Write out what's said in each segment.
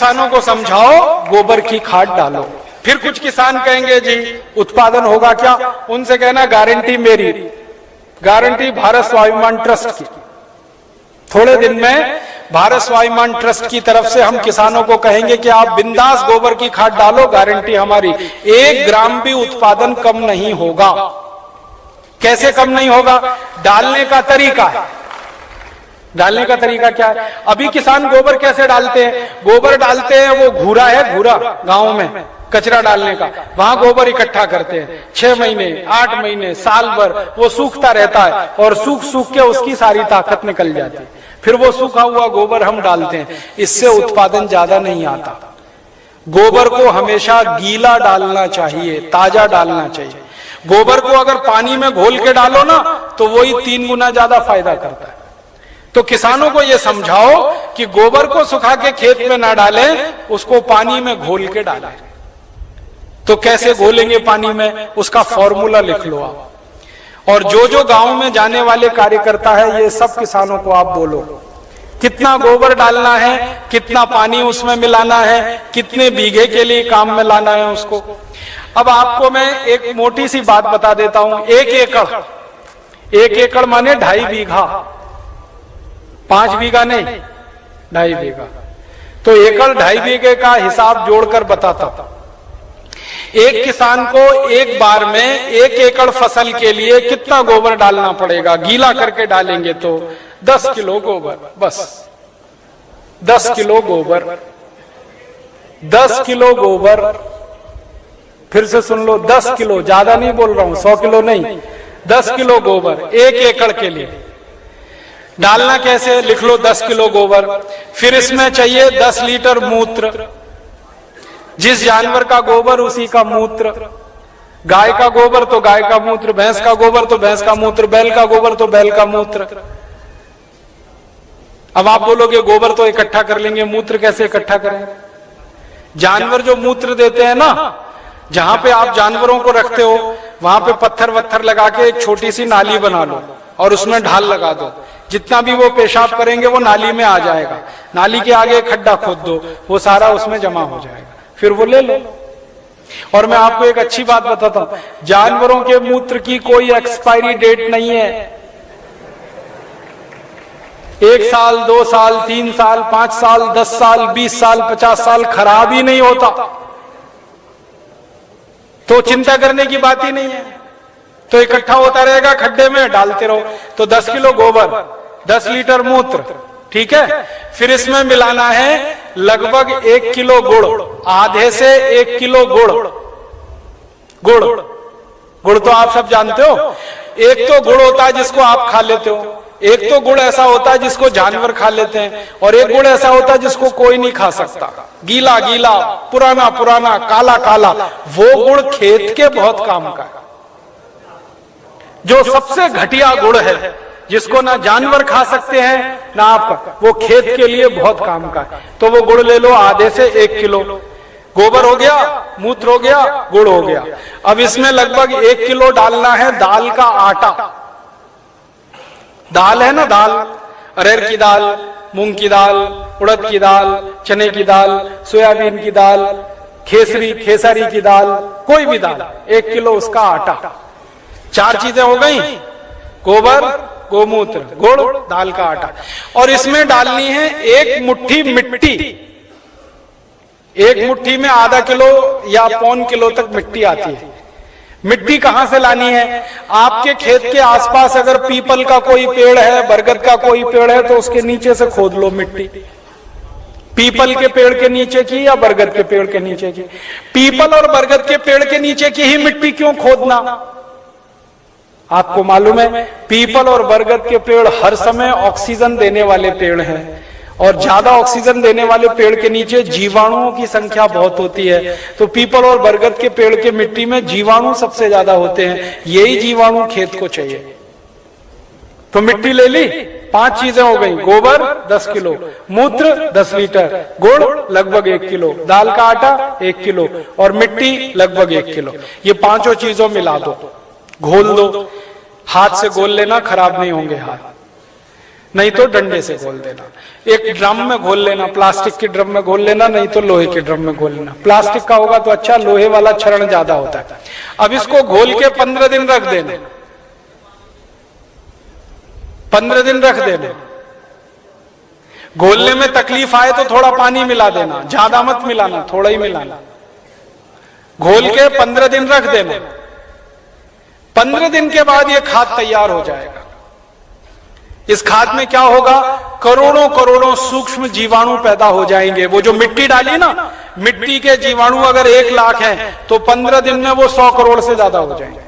किसानों को समझाओ गोबर की खाद डालो। फिर कुछ किसान कहेंगे जी उत्पादन होगा क्या? उनसे कहना गारंटी मेरी, गारंटी भारत स्वाभिमान ट्रस्ट की। थोड़े दिन में भारत स्वाभिमान ट्रस्ट की तरफ से हम किसानों को कहेंगे कि आप बिंदास गोबर की खाद डालो, गारंटी हमारी, 1 ग्राम भी उत्पादन कम नहीं होगा। कैसे कम नहीं होगा? डालने का तरीका है। डालने का तरीका क्या है? अभी किसान गोबर कैसे डालते हैं? गोबर डालते हैं, वो घूरा है, घूरा गांव में कचरा डालने का, वहां गोबर इकट्ठा करते हैं। 6 महीने 8 महीने साल भर वो सूखता रहता है और सूख सूख के उसकी सारी ताकत निकल जाती है। फिर वो सूखा हुआ गोबर हम डालते हैं, इससे उत्पादन ज्यादा नहीं आता। गोबर को हमेशा गीला डालना चाहिए, ताजा डालना चाहिए। गोबर को अगर पानी में घोल के डालो ना तो वही 3 गुना ज्यादा फायदा करता है। तो किसानों को यह समझाओ कि गोबर को सुखा के खेत में ना डालें, उसको पानी में घोल के डालें। तो कैसे घोलेंगे पानी में? उसका फॉर्मूला लिख लो आप। और जो जो गांव में जाने वाले कार्यकर्ता है, ये सब किसानों को आप बोलो कितना गोबर डालना है, कितना पानी उसमें मिलाना है, कितने बीघे के लिए काम में लाना है उसको। अब आपको मैं एक मोटी सी बात बता देता हूं। 1 एकड़ माने 2.5 बीघा, 5 बीघा नहीं, 2.5 बीघा। तो एकड़ 2.5 बीघे का हिसाब जोड़कर बताता था। एक किसान को एक बार में 1 एकड़ फसल के लिए कितना गोबर डालना पड़ेगा? गीला करके डालेंगे तो 10 किलो गोबर, बस 10 किलो गोबर, 10 किलो गोबर। फिर से सुन लो, 10 किलो, ज्यादा नहीं बोल रहा हूं, 100 किलो नहीं, 10 किलो गोबर 1 एकड़ के लिए डालना। कैसे? लिख लो 10 किलो गोबर। फिर इसमें चाहिए 10 लीटर मूत्र। जिस जानवर का गोबर उसी का मूत्र। गाय का गोबर तो गाय का मूत्र, भैंस का गोबर तो भैंस का मूत्र, बैल का गोबर तो बैल का मूत्र। अब आप बोलोगे गोबर तो इकट्ठा कर लेंगे, मूत्र कैसे इकट्ठा करें? जानवर जो मूत्र देते हैं ना, जहां पे आप जानवरों को रखते हो वहां पे पत्थर वत्थर लगा के एक छोटी सी नाली बना लो और उसमें ढाल लगा दो। जितना भी वो पेशाब करेंगे वो नाली में आ जाएगा। नाली के आगे खड्डा खोद दो, वो सारा उसमें जमा हो जाएगा, फिर वो ले लो। और मैं आपको एक अच्छी बात बताता हूं, जानवरों के मूत्र की कोई एक्सपायरी डेट नहीं है। 1 साल, 2 साल, 3 साल, 5 साल, 10 साल, 20 साल, 50 साल खराब ही नहीं होता। तो चिंता करने की बात ही नहीं है। तो इकट्ठा होता रहेगा, खड्डे में डालते रहो। तो 10 किलो गोबर, 10 लीटर मूत्र, ठीक है। फिर इसमें मिलाना है लगभग 1 किलो गुड़, आधे से 1 किलो गुड़। गुड़ तो आप सब जानते हो। एक तो गुड़ होता है जिसको आप खा लेते हो, एक तो गुड़ ऐसा होता है जिसको जानवर खा लेते हैं, और एक गुड़ ऐसा होता है जिसको कोई नहीं खा सकता। गीला गीला, पुराना पुराना, काला काला, वो गुड़ खेत के बहुत काम का है। जो सबसे घटिया गुड़ है, जिसको ना जानवर खा सकते हैं ना आपका, वो खेत के लिए बहुत काम का है। तो वो गुड़ ले लो, आधे से 1 किलो। गोबर हो गया, मूत्र हो गया, गुड़ हो गया। अब इसमें लगभग 1 किलो डालना है दाल का आटा। दाल है ना, दाल, अरहर की दाल, मूंग की दाल, उड़द की दाल, चने की दाल, सोयाबीन की दाल, खेसारी की दाल, कोई भी दाल, 1 किलो उसका आटा। 4 चीजें हो गई, गोबर, गोमूत्र, गुड़, दाल का आटा। और इसमें डालनी है 1 मुट्ठी मिट्टी। 1 मुट्ठी में आधा किलो या 1.25 किलो तक मिट्टी आती है। मिट्टी कहां से लानी है? आपके खेत के आसपास अगर पीपल का कोई पेड़ है, बरगद का कोई पेड़ है, तो उसके नीचे से खोद लो मिट्टी। पीपल के पेड़ के नीचे की या बरगद के पेड़ के नीचे की? पीपल और बरगद के पेड़ के नीचे की ही मिट्टी क्यों खोदना? आपको मालूम है, पीपल और बरगद के पेड़ हर समय ऑक्सीजन देने वाले पेड़ हैं, और ज्यादा ऑक्सीजन देने वाले पेड़ के नीचे जीवाणुओं की संख्या बहुत होती है। तो पीपल और बरगद के पेड़ के मिट्टी में जीवाणु सबसे ज्यादा होते हैं। यही जीवाणु खेत को चाहिए। तो मिट्टी ले ली, 5 चीजें हो गई, गोबर 10 किलो, मूत्र 10 लीटर, गुड़ लगभग 1 किलो, दाल का आटा 1 किलो और मिट्टी लगभग 1 किलो। ये 5 चीजों मिला दो, घोल दो। हाथ से घोल लेना, खराब नहीं होंगे हाथ। नहीं तो डंडे से घोल देना। एक ड्रम में घोल लेना, प्लास्टिक के ड्रम में घोल लेना, नहीं तो लोहे के ड्रम में घोल लेना। प्लास्टिक का होगा तो अच्छा, लोहे वाला क्षरण ज्यादा होता है। अब इसको घोल के 15 दिन रख देना, 15 दिन रख देना। घोलने में तकलीफ आए तो थोड़ा पानी मिला देना, ज्यादा मत मिलाना, थोड़ा ही मिलाना। घोल के 15 दिन रख देना। 15 दिन के बाद ये खाद तैयार हो जाएगा। इस खाद में क्या होगा, करोड़ों करोड़ों सूक्ष्म जीवाणु पैदा हो जाएंगे। वो जो मिट्टी डाली ना, मिट्टी के जीवाणु अगर 1 लाख हैं तो 15 दिन में वो 100 करोड़ से ज्यादा हो जाएंगे।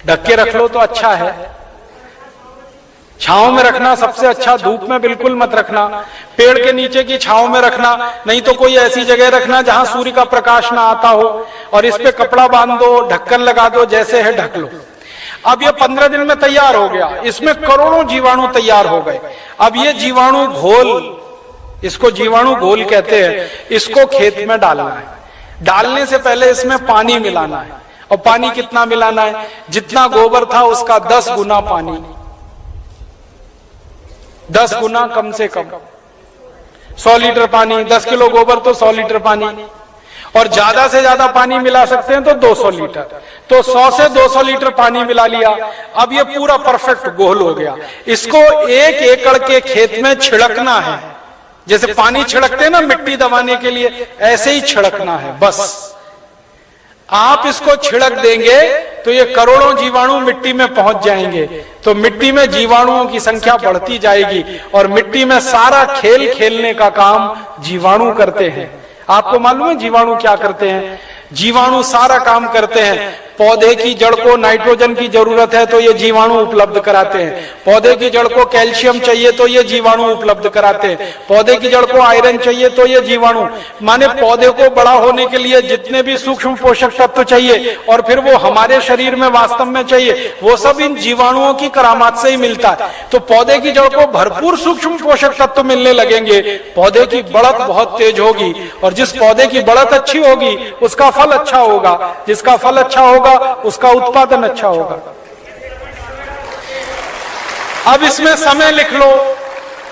ढक के रख लो तो अच्छा है। छांव में रखना सबसे अच्छा, धूप में बिल्कुल मत रखना। पेड़ के नीचे की छांव में रखना, नहीं तो कोई ऐसी जगह रखना जहां सूर्य का प्रकाश ना आता हो, और इस पे कपड़ा बांध दो, ढक्कन लगा दो, जैसे है ढक लो। अब ये 15 दिन में तैयार हो गया, इसमें करोड़ों जीवाणु तैयार हो गए। अब ये जीवाणु घोल, इसको जीवाणु घोल कहते हैं, इसको खेत में डालना है। डालने से पहले इसमें पानी मिलाना है। और पानी कितना मिलाना है, जितना गोबर था उसका 10 गुना पानी, 10 गुना कम से कम। 100 लीटर पानी, 10 किलो गोबर तो 100 लीटर पानी, और ज्यादा से ज्यादा पानी मिला सकते हैं तो 200 लीटर। तो 100 से 200 लीटर पानी मिला लिया। अब ये पूरा परफेक्ट घोल हो गया। इसको 1 एकड़ के खेत में छिड़कना है। जैसे पानी छिड़कते हैं ना मिट्टी दबाने के लिए, ऐसे ही छिड़कना है बस। आप इसको छिड़क देंगे तो ये करोड़ों जीवाणु मिट्टी में पहुंच जाएंगे। तो मिट्टी में जीवाणुओं की संख्या बढ़ती जाएगी, और मिट्टी में सारा खेल खेलने का काम जीवाणु करते हैं। आपको मालूम है जीवाणु क्या करते हैं? जीवाणु सारा काम करते हैं। पौधे की जड़ को नाइट्रोजन की जरूरत है तो ये जीवाणु उपलब्ध कराते हैं। पौधे की जड़ को कैल्शियम चाहिए तो ये जीवाणु उपलब्ध कराते हैं। पौधे की जड़ को आयरन चाहिए तो ये जीवाणु, माने पौधे को बड़ा होने के लिए जितने भी सूक्ष्म पोषक तत्व चाहिए और फिर वो हमारे शरीर में वास्तव में चाहिए, वो सब इन जीवाणुओं की करामात से ही मिलता है। तो पौधे की जड़ को भरपूर सूक्ष्म पोषक तत्व मिलने लगेंगे, पौधे की बढ़त बहुत तेज होगी, और जिस पौधे की बढ़त अच्छी होगी उसका फल अच्छा होगा, जिसका फल अच्छा होगा उसका उत्पादन अच्छा होगा। अब इसमें समय लिख लो,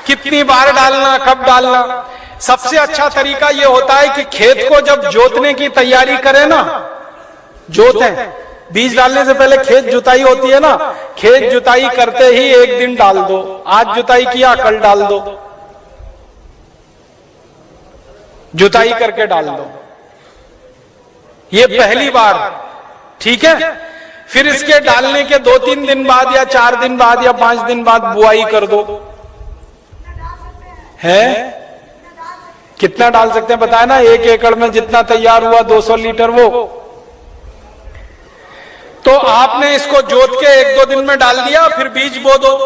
कितनी बार डालना, कब डालना। सबसे अच्छा तरीका यह होता है कि खेत को जब जोतने की तैयारी करें ना, जोतें, बीज डालने से पहले खेत जुताई होती है ना, खेत जुताई करते ही 1 दिन डाल दो। आज जुताई किया, कल डाल दो, जुताई करके डाल दो। ये पहली बार, ठीक है। फिर इसके डालने के 2-3 दिन बाद या 4 दिन बाद या 5 दिन बाद बुआई कर दो। है कितना डाल सकते हैं बताया ना, 1 एकड़ में जितना तैयार हुआ 200 लीटर वो। तो आपने इसको जोत के 1-2 दिन में डाल दिया, फिर बीज बो दो।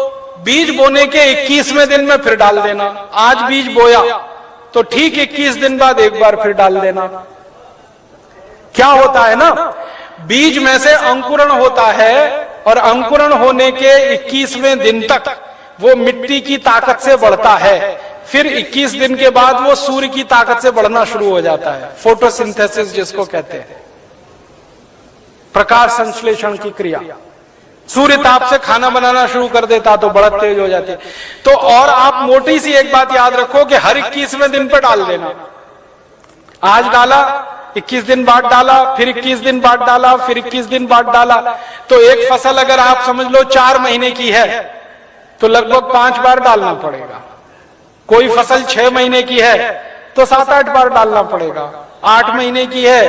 बीज बोने के 21वें दिन में फिर डाल देना। आज बीज बोया तो ठीक 21 दिन बाद एक बार फिर डाल देना। क्या होता है ना, बीज में से अंकुरण होता है, और अंकुरण होने के 21वें दिन तक वो मिट्टी की ताकत से बढ़ता है। फिर 21 दिन के बाद वो सूर्य की ताकत से बढ़ना शुरू हो जाता है, फोटोसिंथेसिस जिसको कहते हैं, प्रकाश संश्लेषण की क्रिया। सूर्य ताप से खाना बनाना शुरू कर देता तो बढ़त तेज हो जाती। तो और आप मोटी सी एक बात याद रखो कि हर 21वें दिन पर डाल देना। आज डाला, 21 दिन बाद डाला, फिर 21 दिन बाद डाला, फिर 21 दिन बाद डाला। तो एक फसल अगर आप समझ लो 4 महीने की है तो लगभग 5 बार डालना पड़ेगा। कोई फसल 6 महीने की है तो 7-8 बार डालना पड़ेगा। 8 महीने की है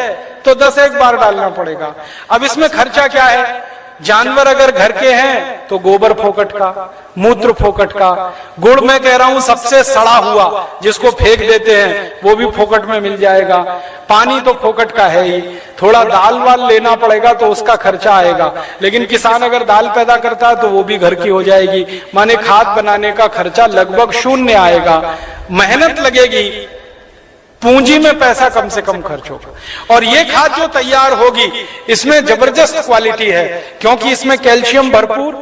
तो 10-1 बार डालना पड़ेगा। अब इसमें खर्चा क्या है? जानवर अगर घर के हैं तो गोबर फोकट का, मूत्र फोकट का, गुड़ मैं कह रहा हूं सबसे सड़ा हुआ जिसको फेंक देते हैं वो भी फोकट में मिल जाएगा। पानी तो फोकट का है ही, थोड़ा दाल वाल लेना पड़ेगा तो उसका खर्चा आएगा, लेकिन किसान अगर दाल पैदा करता है तो वो भी घर की हो जाएगी। माने खाद बनाने का खर्चा लगभग 0 आएगा। मेहनत लगेगी, पूंजी में पैसा कम से कम खर्च होगा। और ये खाद जो तैयार होगी इसमें जबरदस्त क्वालिटी है, क्योंकि इसमें कैल्शियम भरपूर,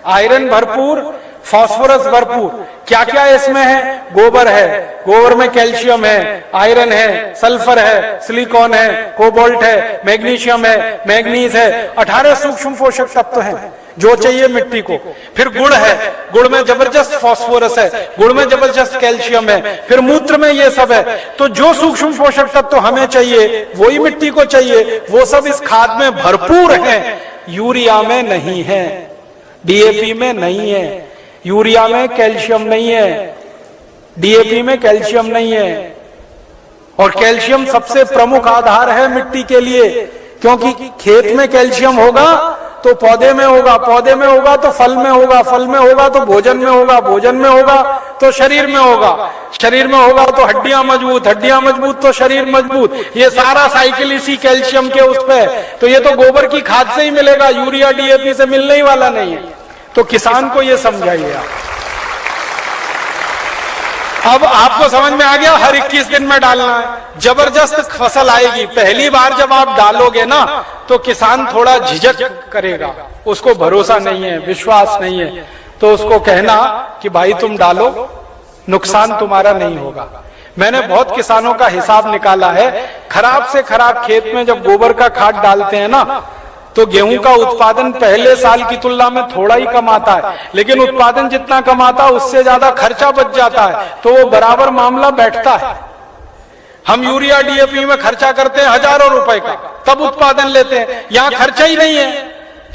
आयरन भरपूर, फास्फोरस भरपूर। क्या क्या इसमें है? गोबर है, गोबर में कैल्शियम है, आयरन है, सल्फर है, सिलिकॉन है, कोबाल्ट है, मैग्नीशियम है, मैग्नीज है, 18 सूक्ष्म पोषक तत्व हैं। जो चाहिए मिट्टी को। फिर गुड़ है, गुड़ में जबरदस्त फास्फोरस है, गुड़ में जबरदस्त कैल्शियम है, फिर मूत्र में ये सब है। तो जो सूक्ष्म पोषक तत्व तो हमें चाहिए वही मिट्टी को चाहिए, वो सब इस खाद में भरपूर है। यूरिया में नहीं है, डीएपी में नहीं है, यूरिया में कैल्शियम नहीं है, डीएपी में कैल्शियम नहीं है। और कैल्शियम सबसे प्रमुख आधार है मिट्टी के लिए, क्योंकि खेत में कैल्शियम होगा तो पौधे में होगा, पौधे में होगा तो फल में होगा, फल में होगा तो भोजन में होगा, भोजन में होगा तो शरीर में होगा, शरीर में होगा तो हड्डियां मजबूत, हड्डियां मजबूत तो शरीर मजबूत। ये सारा साइकिल इसी कैल्शियम के उस पे। तो ये तो गोबर की खाद से ही मिलेगा, यूरिया डीएपी से मिलने ही वाला नहीं है। तो किसान को ये समझाइए आप। अब आपको समझ में आ गया, हर 21 दिन में डालना है, जबरदस्त फसल आएगी। पहली बार जब आप डालोगे ना तो किसान थोड़ा झिझक करेगा, उसको भरोसा नहीं है, विश्वास नहीं है, तो उसको कहना कि भाई तुम डालो, नुकसान तुम्हारा नहीं होगा। मैंने बहुत किसानों का हिसाब निकाला है, खराब से खराब खेत में जब गोबर का खाद डालते हैं ना तो गेहूं का उत्पादन पहले साल की तुलना में थोड़ा ही कम आता है, लेकिन उत्पादन जितना कम आता है उससे ज्यादा खर्चा बच जाता है, तो वो बराबर मामला बैठता है। हम यूरिया डीएपी में खर्चा करते हैं हजारों रुपए का, तब उत्पादन लेते हैं। यहाँ खर्चा ही नहीं है,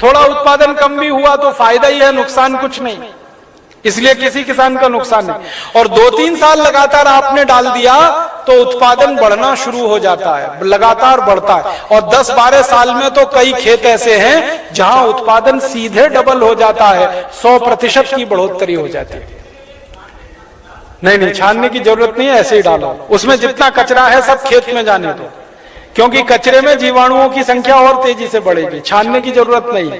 थोड़ा उत्पादन कम भी हुआ तो फायदा ही है, नुकसान कुछ नहीं, इसलिए किसी किसान का नुकसान नहीं। और 2-3 साल लगातार आपने डाल दिया तो उत्पादन बढ़ना शुरू हो जाता है, लगातार बढ़ता है। और 10-12 साल में तो कई खेत ऐसे हैं जहां उत्पादन सीधे डबल हो जाता है, 100% की बढ़ोतरी हो जाती है। नहीं, छानने की जरूरत नहीं है, ऐसे ही डालो। उसमें जितना कचरा है सब खेत में जाने दो, क्योंकि कचरे में जीवाणुओं की संख्या और तेजी से बढ़ेगी, छानने की जरूरत नहीं है।